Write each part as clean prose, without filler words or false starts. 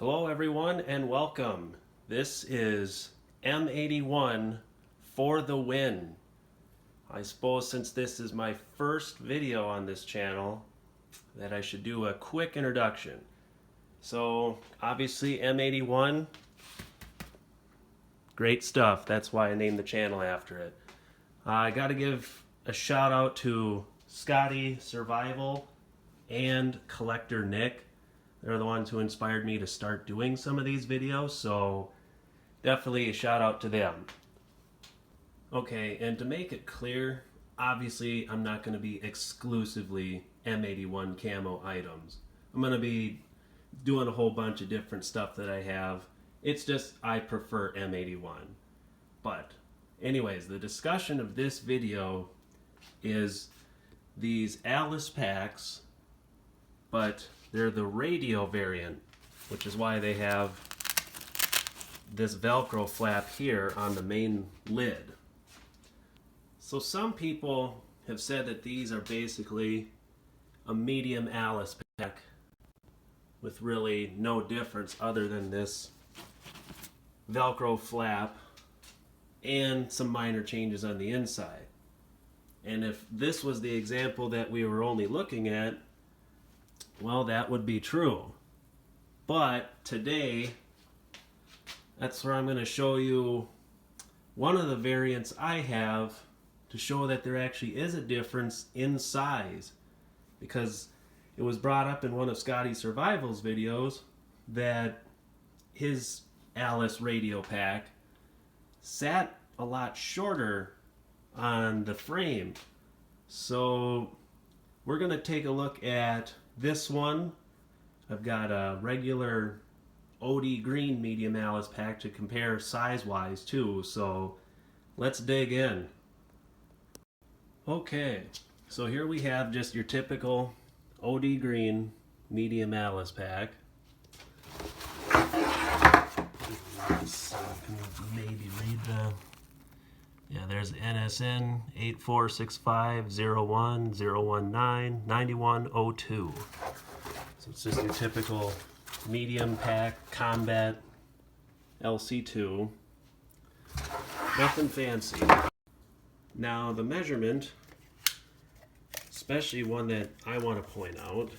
Hello everyone and welcome. This is M81 for the win. I suppose since this is my first video on this channel that I should do a quick introduction. So obviously M81, great stuff. That's why I named the channel after it. I gotta give a shout out to Scotty Survival and Collector Nick. They're the ones who inspired me to start doing some of these videos, so definitely a shout out to them. Okay, and to make it clear, obviously I'm not going to be exclusively M81 camo items. I'm going to be doing a whole bunch of different stuff that I have. It's just I prefer M81. But anyways, the discussion of this video is these Alice packs, but they're the radio variant, which is why they have this Velcro flap here on the main lid. So some people have said that these are basically a medium Alice pack with really no difference other than this Velcro flap and some minor changes on the inside. And if this was the example that we were only looking at, well, that would be true. But today, that's where I'm going to show you one of the variants I have to show that there actually is a difference in size. Because it was brought up in one of Scotty Survival's videos that his Alice radio pack sat a lot shorter on the frame. So we're going to take a look at this one. I've got a regular OD green medium Alice pack to compare size-wise too, so let's dig in. Okay, so here we have just your typical OD green medium Alice pack. So can you maybe read the... Yeah, there's NSN 84650101999102. So it's just your typical medium pack combat LC2. Nothing fancy. Now the measurement, especially one that I want to point out,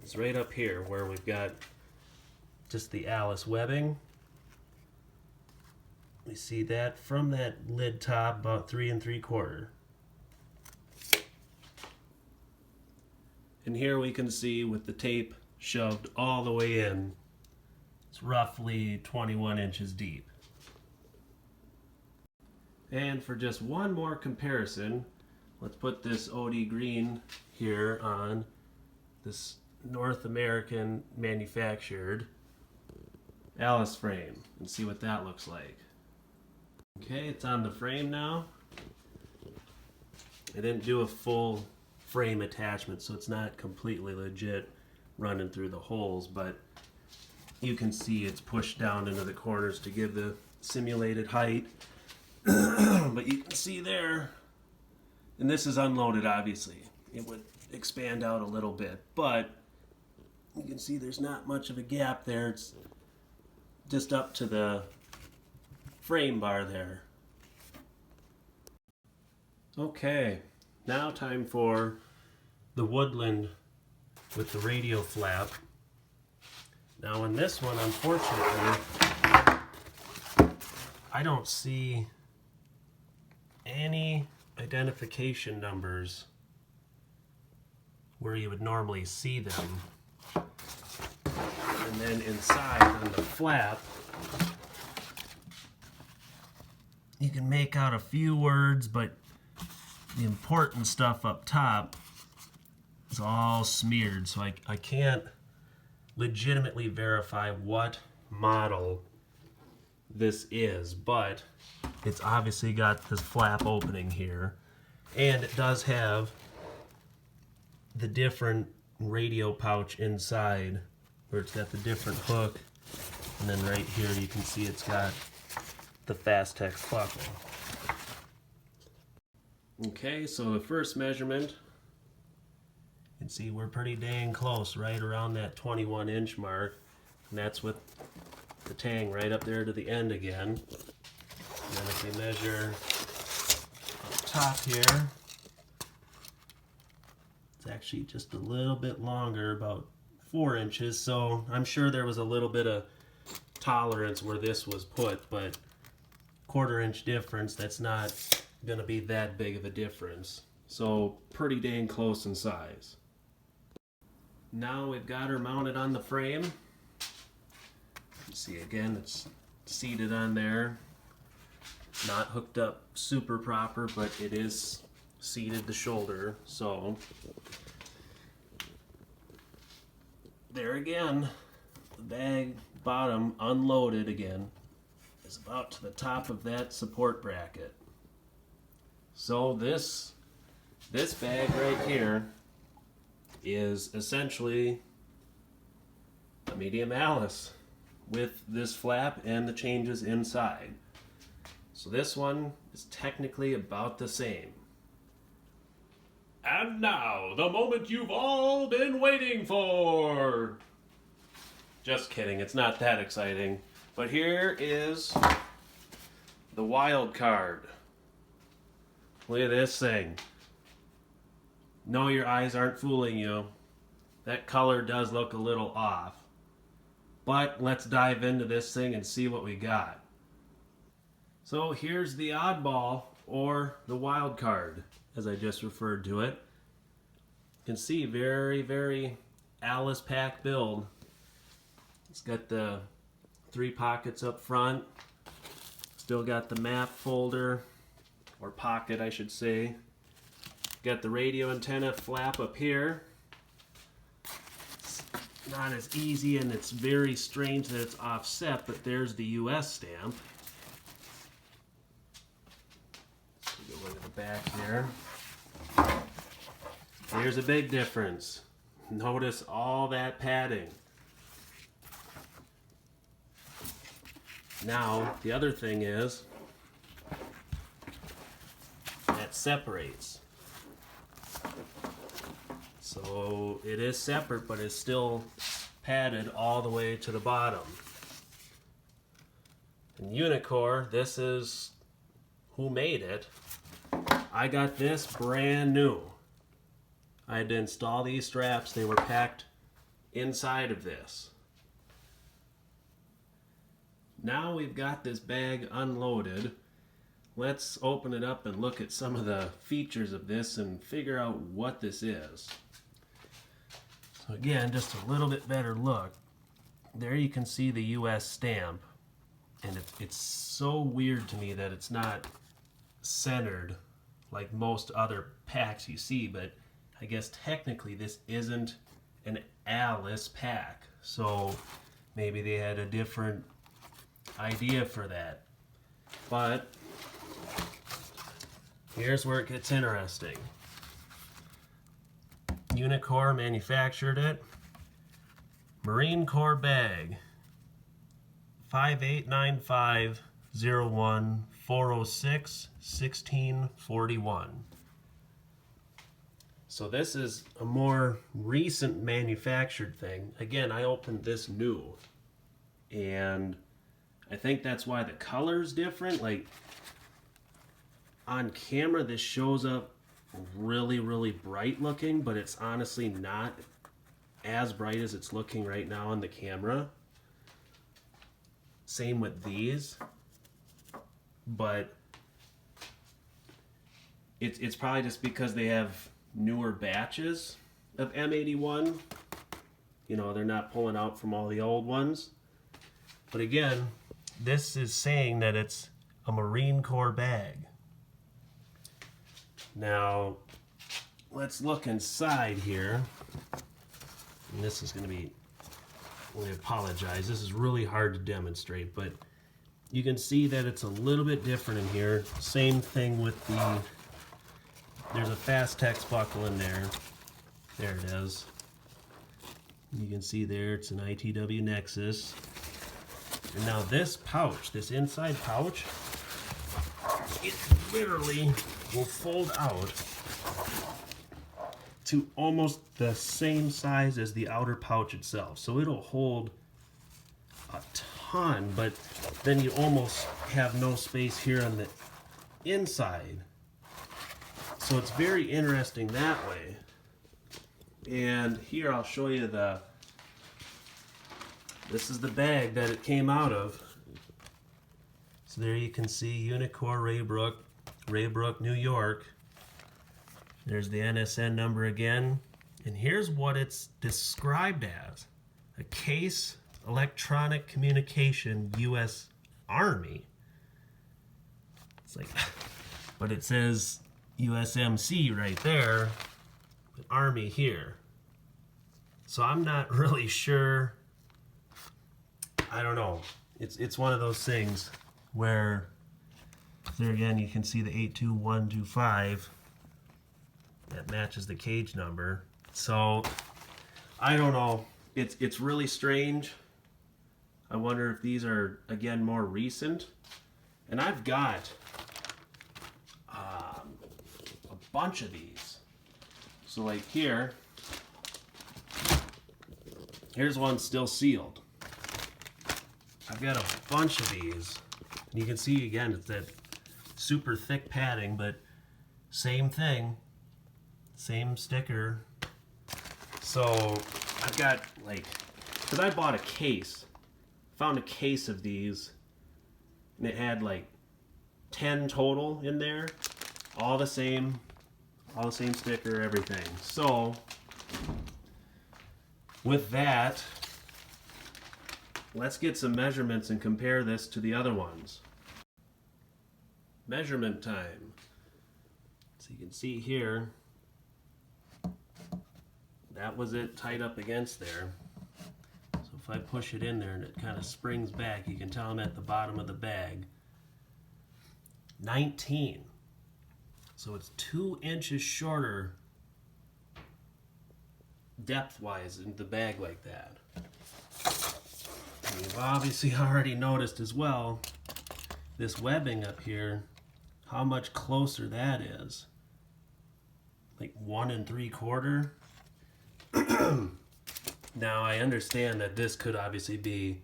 is right up here where we've got just the Alice webbing. We see that from that lid top about 3 3/4. And here we can see with the tape shoved all the way in, it's roughly 21 inches deep. And for just one more comparison, let's put this OD green here on this North American manufactured Alice frame and see what that looks like. Okay, it's on the frame now. I didn't do a full frame attachment, so it's not completely legit running through the holes, but you can see it's pushed down into the corners to give the simulated height. But you can see there, and this is unloaded obviously, it would expand out a little bit, but you can see there's not much of a gap there. It's just up to the frame bar there. Okay, now time for the Woodland with the radio flap. Now in this one, unfortunately, I don't see any identification numbers where you would normally see them. And then inside on the flap, you can make out a few words, but the important stuff up top is all smeared, so I can't legitimately verify what model this is, but it's obviously got this flap opening here, and it does have the different radio pouch inside where it's got the different hook, and then right here you can see it's got the Fastex buckle. Okay, so the first measurement, you can see we're pretty dang close, right around that 21-inch mark. And that's with the tang right up there to the end again. And then if we measure up top here, it's actually just a little bit longer, about 4 inches. So I'm sure there was a little bit of tolerance where this was put, but 1/4 inch difference, that's not gonna be that big of a difference. So pretty dang close in size. Now we've got her mounted on the frame. You see again, it's seated on there. Not hooked up super proper, but it is seated the shoulder. So there again, the bag bottom unloaded again is about to the top of that support bracket. So this bag right here is essentially a medium Alice with this flap and the changes inside. So this one is technically about the same. And now, the moment you've all been waiting for! Just kidding, it's not that exciting. But here is the wild card. Look at this thing. No, your eyes aren't fooling you. That color does look a little off. But let's dive into this thing and see what we got. So here's the oddball, or the wild card, as I just referred to it. You can see very, very Alice pack build. It's got the 3 pockets up front. Still got the map folder, or pocket I should say. Got the radio antenna flap up here. It's not as easy and it's very strange that it's offset, but there's the US stamp. Let's go look at the back here. There's a big difference. Notice all that padding. Now, the other thing is, that separates. So it is separate, but it's still padded all the way to the bottom. And Unicore, this is who made it. I got this brand new. I had to install these straps. They were packed inside of this. Now we've got this bag unloaded. Let's open it up and look at some of the features of this and figure out what this is. So again, just a little bit better look. There you can see the US stamp, and it's so weird to me that it's not centered like most other packs you see, but I guess technically this isn't an Alice pack, so maybe they had a different idea for that. But here's where it gets interesting. Unicore manufactured it. Marine Corps bag 589501-406-1641. So this is a more recent manufactured thing. Again, I opened this new, and I think that's why the color's different. Like, on camera this shows up really, really bright looking, but it's honestly not as bright as it's looking right now on the camera. Same with these, but it's probably just because they have newer batches of M81. You know, they're not pulling out from all the old ones. But again, this is saying that it's a Marine Corps bag. Now, let's look inside here. And this is going to be, I apologize, this is really hard to demonstrate, but you can see that it's a little bit different in here. Same thing with the, there's a Fastex buckle in there. There it is. You can see there it's an ITW Nexus. And now this pouch, this inside pouch, it literally will fold out to almost the same size as the outer pouch itself. So it'll hold a ton, but then you almost have no space here on the inside. So it's very interesting that way. And here I'll show you this is the bag that it came out of. So there you can see Unicor Raybrook, New York. There's the NSN number again. And here's what it's described as. A case electronic communication U.S. Army. It's like, but it says USMC right there, but Army here. So I'm not really sure. I don't know. It's one of those things where there again you can see the 82125 that matches the cage number. So I don't know. It's really strange. I wonder if these are again more recent. And I've got a bunch of these. So like here's one still sealed. I've got a bunch of these. And you can see again, it's that super thick padding, but same thing, same sticker. So I've got like, because I bought a case, found a case of these, and it had like 10 total in there, all the same sticker, everything. So with that, let's get some measurements and compare this to the other ones. Measurement time. So you can see here, that was it tied up against there. So if I push it in there and it kind of springs back, you can tell I'm at the bottom of the bag. 19. So it's 2 inches shorter depth-wise in the bag like that. And you've obviously already noticed as well this webbing up here, how much closer that is. Like 1 3/4. Now I understand that this could obviously be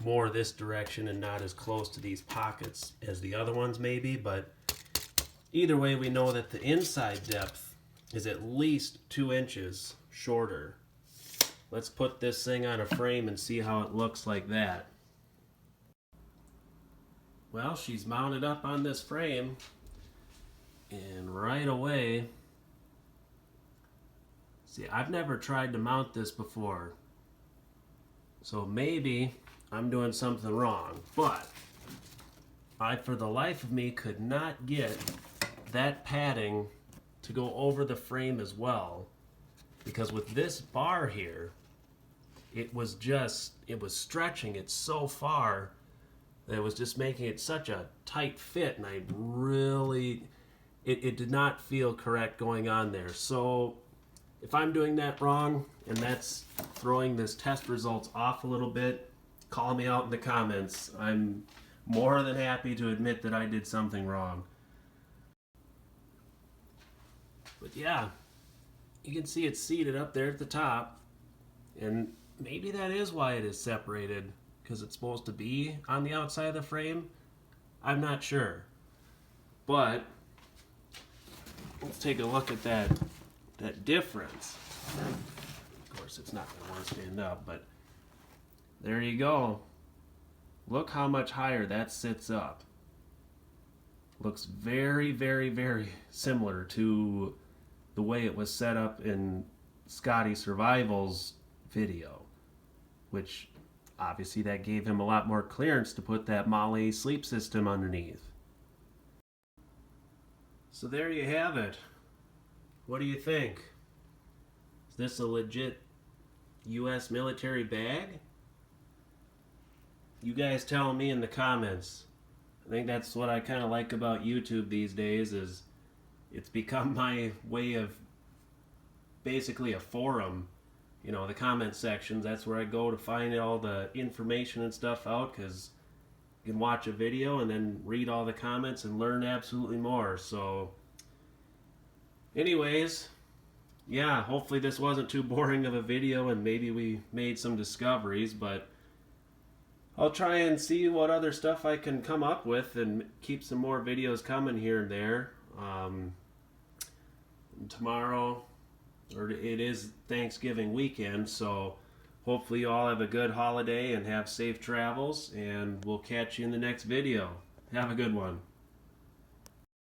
more this direction and not as close to these pockets as the other ones maybe, but either way we know that the inside depth is at least 2 inches shorter. Let's put this thing on a frame and see how it looks like that. Well, she's mounted up on this frame, and right away, see, I've never tried to mount this before, so maybe I'm doing something wrong, but I, for the life of me, could not get that padding to go over the frame as well, because with this bar here, it was stretching it so far that it was just making it such a tight fit, and I really, it did not feel correct going on there. So if I'm doing that wrong and that's throwing this test results off a little bit, call me out in the comments. I'm more than happy to admit that I did something wrong. But yeah, you can see it's seated up there at the top, and maybe that is why it is separated, because it's supposed to be on the outside of the frame. I'm not sure. But let's take a look at that difference. Of course, it's not going to want to stand up, but there you go. Look how much higher that sits up. Looks very, very, very similar to the way it was set up in Scotty Survival's video, which obviously that gave him a lot more clearance to put that Molly sleep system underneath. So there you have it. What do you think? Is this a legit US military bag? You guys tell me in the comments. I think that's what I kind of like about YouTube these days, is it's become my way of basically a forum. You know, the comment sections, that's where I go to find all the information and stuff out, because you can watch a video and then read all the comments and learn absolutely more. So anyways, yeah, hopefully this wasn't too boring of a video and maybe we made some discoveries, but I'll try and see what other stuff I can come up with and keep some more videos coming here and there. Tomorrow, or it is Thanksgiving weekend, so hopefully you all have a good holiday and have safe travels, and we'll catch you in the next video. Have a good one.